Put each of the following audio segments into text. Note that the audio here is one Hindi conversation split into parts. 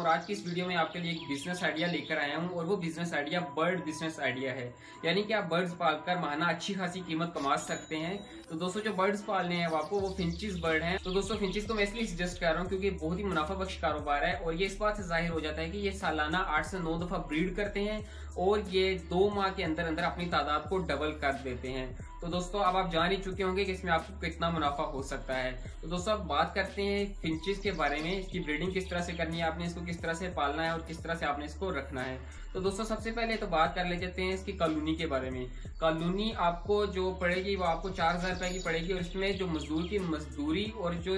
और आज की इस वीडियो में आपके लिए एक बिजनेस आइडिया लेकर आया हूं और वो business idea bird business idea है। यानी कि आप बर्ड्स पालकर माहाना अच्छी खासी कीमत कमा सकते हैं। तो दोस्तों जो बर्ड्स पालने हैं आपको वो फिंचिस बर्ड हैं। तो दोस्तों फिंचिस को मैं इसलिए सजेस्ट कर रहा हूँ क्योंकि बहुत ही मुनाफा बख्श कारोबार है और ये इस बात से जाहिर हो जाता है कि ये सालाना 8 से 9 दफा ब्रीड करते हैं और ये 2 माह के अंदर अंदर अपनी तादाद को डबल कर देते हैं। तो दोस्तों अब आप जान ही चुके होंगे कि इसमें आपको कितना मुनाफा हो सकता है। तो दोस्तों अब बात करते हैं फिंचिस के बारे में, इसकी ब्रीडिंग किस तरह से करनी है, आपने इसको किस तरह से पालना है और किस तरह से आपने इसको रखना है। तो दोस्तों सबसे पहले तो बात कर ले जाते हैं इसकी कॉलोनी के बारे में। कॉलोनी आपको जो पड़ेगी वो आपको 4000 रुपए की पड़ेगी और इसमें जो मजदूर की मजदूरी और जो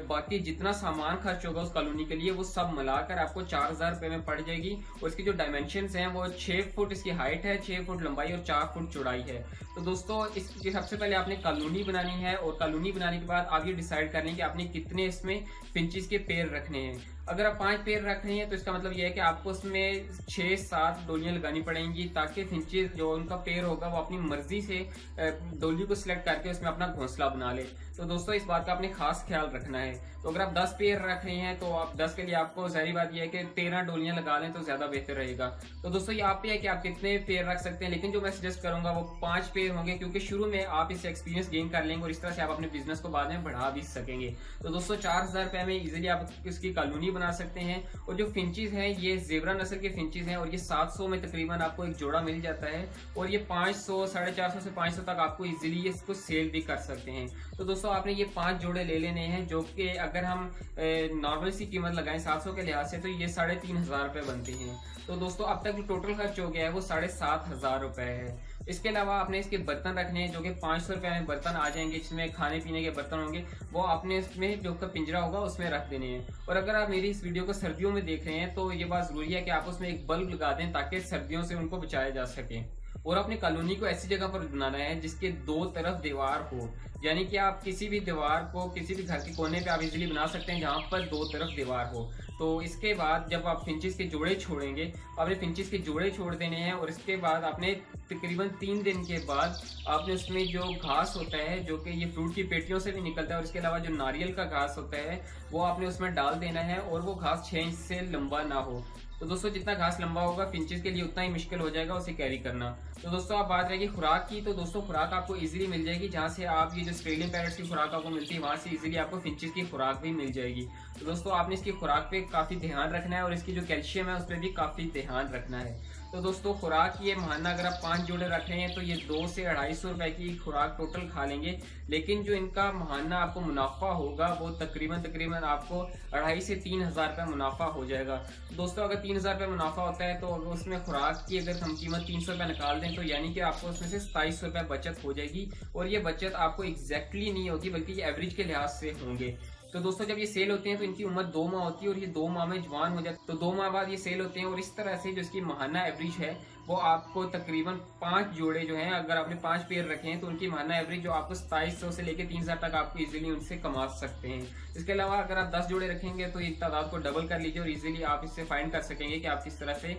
बाकी जितना सामान खर्च होगा उस कॉलोनी के लिए वो सब मिलाकर आपको 4000 रुपए में पड़ जाएगी। और इसकी जो डायमेंशन हैं वो 6 फुट इसकी हाइट है, 6 फुट लंबाई और 4 फुट चौड़ाई है। तो दोस्तों इसकी सबसे पहले आपने कॉलोनी बनानी है और कॉलोनी बनाने के बाद आप ये डिसाइड कर लें कि आपने कितने इसमें फिंचिस के पेड़ रखने हैं। अगर आप 5 पेड़ रख रहे हैं तो इसका मतलब यह है कि आपको उसमें 6-7 डोलियां लगानी पड़ेंगी ताकि फिंचिस जो उनका पेड़ होगा वो अपनी मर्जी से डोली को सिलेक्ट करके उसमें अपना घोंसला बना ले। तो दोस्तों इस बात का आपने खास ख्याल रखना है। तो अगर आप 10 पेड़ रख रहे हैं तो आप 10 के लिए आपको जाहिर बात यह है कि 13 डोलियां लगा लें तो ज्यादा बेहतर रहेगा। तो दोस्तों ये आप पे है कि आप कितने पेड़ रख सकते हैं, लेकिन जो मैं सजेस्ट करूंगा वो 5 पेड़ होंगे क्योंकि शुरू में आप इससे एक्सपीरियंस गेन कर लेंगे और इस तरह से आप अपने बिजनेस को बाद में बढ़ा भी सकेंगे। तो दोस्तों 4000 रुपए में इजिली आप इसकी कॉलोनी बना सकते हैं। और जो फिंचिस हैं ये जेबरा नस्ल के फिंचिस हैं और ये 700 में तकरीबन आपको एक जोड़ा मिल जाता है और ये 500, 450 से 500 तक आपको इजीली इसको सेल भी कर सकते हैं। तो दोस्तों आपने ये 5 जोड़े ले लेने हैं जो कि अगर हम नॉर्मल सी कीमत लगाएं 700 के लिहाज से तो ये 3500 रुपए बनते हैं। तो दोस्तों अब तक जो टोटल खर्च हो गया है वो 7500 रुपए है। इसके अलावा आपने इसके बर्तन रखने हैं जो कि 500 रुपए में बर्तन आ जाएंगे, जिसमें खाने पीने के बर्तन होंगे, वो आपने इसमें जो पिंजरा होगा उसमें रख देने हैं। और अगर आप मेरी इस वीडियो को सर्दियों में देख रहे हैं तो ये बात जरूरी है कि आप उसमें एक बल्ब लगा दें ताकि सर्दियों से उनको बचाया जा सके। और अपनी कॉलोनी को ऐसी जगह पर बनाना है जिसके 2 तरफ दीवार हो, यानी कि आप किसी भी दीवार को किसी भी घर के कोने पे आप इजीली बना सकते हैं जहां पर 2 तरफ दीवार हो। तो इसके बाद जब आप फिंचिस के जोड़े छोड़ेंगे, आपने फिंचिस के जोड़े छोड़ देने हैं और इसके बाद आपने तकरीबन 3 दिन के बाद आपने उसमें जो घास होता है जो कि ये फ्रूट की पेटियों से भी निकलता है और इसके अलावा जो नारियल का घास होता है वो आपने उसमें डाल देना है और वो घास 6 इंच से लंबा ना हो। तो दोस्तों जितना घास लंबा होगा फिंचिस के लिए उतना ही मुश्किल हो जाएगा उसे कैरी करना। तो दोस्तों आप बात रहेगी खुराक की, तो दोस्तों खुराक आपको इजीली मिल जाएगी जहां से आप ये जो ऑस्ट्रेलियन पैरट्स की खुराक आपको मिलती है वहां से इजीली आपको फिंचिस की खुराक भी मिल जाएगी। तो दोस्तों आपने इसकी खुराक पे काफी ध्यान रखना है और इसकी जो कैल्शियम है उस पर भी काफी ध्यान रखना है। तो दोस्तों खुराक ये माहाना अगर आप 5 जोड़े रख रहे हैं तो ये 200 से 250 रुपए की खुराक टोटल खा लेंगे, लेकिन जो इनका माहाना आपको मुनाफा होगा वो तकरीबन आपको 2500 से 3000 रुपए मुनाफा हो जाएगा। तो दोस्तों अगर 3000 रुपए मुनाफा होता है तो उसमें खुराक की अगर हम कीमत 300 रुपए निकाल दें तो यानी कि आपको उसमें से 2700 रुपए बचत हो जाएगी। और ये बचत आपको एग्जैक्टली नहीं होगी बल्कि ये एवरेज के लिहाज से होंगे। तो दोस्तों जब ये सेल होते हैं तो इनकी उम्र 2 माह होती है और ये 2 माह में जवान हो जाते हैं, तो 2 माह बाद ये सेल होते हैं। और इस तरह से जो इसकी माहाना एवरेज है वो आपको तकरीबन 5 जोड़े जो हैं, अगर आपने 5 पेड़ रखे हैं तो उनकी माहाना एवरेज जो आपको 2700 से लेकर 3000 तक आपको इजीली उनसे कमा सकते हैं। इसके अलावा अगर आप 10 जोड़े रखेंगे तो इस तादाद को डबल कर लीजिए और इजीली आप इससे फाइंड कर सकेंगे कि आप किस तरह से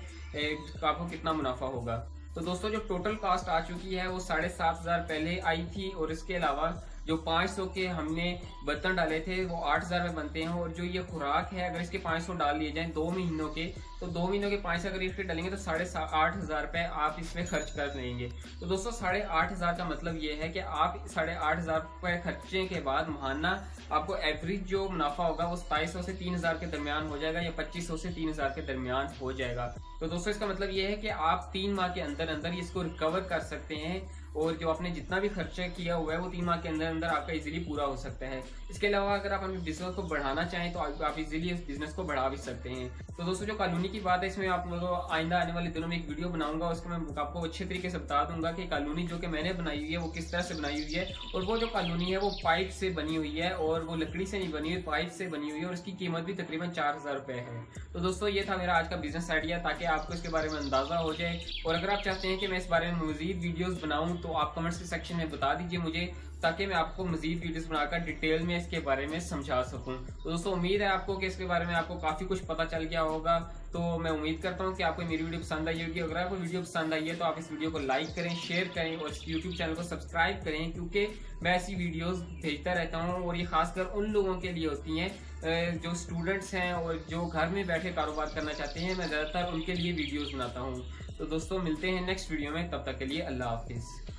आपको कितना मुनाफा होगा। तो दोस्तों जो टोटल कॉस्ट आ चुकी है वो 7500 पहले आई थी और इसके अलावा जो 500 के हमने बर्तन डाले थे वो 8000 में बनते हैं। और जो ये खुराक है अगर इसके 500 डाल लिए जाएं 2 महीनों के, तो 2 महीनों के 500 अगर इसके डालेंगे तो 8500 रुपए आप इसमें खर्च कर देंगे। तो दोस्तों 8500 का मतलब ये है कि आप 8500 रुपए खर्चे के बाद माहाना आपको एवरेज जो मुनाफा होगा वो 2700 से 3000 के दरमियान हो जाएगा या 2500 से 3000 के दरमियान हो जाएगा। तो दोस्तों इसका मतलब ये है कि आप 3 माह के अंदर अंदर इसको रिकवर कर सकते हैं और जो आपने जितना भी खर्चा किया हुआ है वो 3 माह के अंदर अंदर आपका इजीली पूरा हो सकता है। इसके अलावा अगर आप अपने बिजनेस को बढ़ाना चाहें तो आप इजीली इस बिजनेस को बढ़ा भी सकते हैं। तो दोस्तों जो कॉलोनी की बात है इसमें आप लोगों आइंदा आने वाले दिनों में एक वीडियो बनाऊंगा, उसको मैं आपको अच्छे तरीके से बता दूंगा कि कॉलोनी जो कि मैंने बनाई हुई है वो किस तरह से बनाई हुई है। और वो जो कॉलोनी है वो पाइप से बनी हुई है और वो लकड़ी से नहीं बनी हुई, पाइप से बनी हुई है और इसकी कीमत भी तकरीबन 4000 रुपए है। तो दोस्तों ये था मेरा आज का बिजनेस आइडिया ताकि आपको इसके बारे में अंदाजा हो जाए। और अगर आप चाहते हैं कि मैं इस बारे में मजीद वीडियोस बनाऊं तो आप कमेंट्स के सेक्शन में बता दीजिए मुझे ताकि मैं आपको मजीद वीडियोस बनाकर डिटेल में इसके बारे में समझा सकूं। तो दोस्तों उम्मीद है आपको कि इसके बारे में आपको काफी कुछ पता चल गया होगा। तो मैं उम्मीद करता हूं कि आपको मेरी वीडियो पसंद आई होगी। अगर आपको वीडियो पसंद आई है तो आप इस वीडियो को लाइक करें, शेयर करें और इस यूट्यूब चैनल को सब्सक्राइब करें, क्योंकि मैं ऐसी वीडियोस भेजता रहता हूं और ये खासकर उन लोगों के लिए होती हैं जो स्टूडेंट्स हैं और जो घर में बैठे कारोबार करना चाहते हैं। मैं ज़्यादातर उनके लिए वीडियोस बनाता हूं। तो दोस्तों मिलते हैं नेक्स्ट वीडियो में, तब तक के लिए अल्लाह हाफिज़।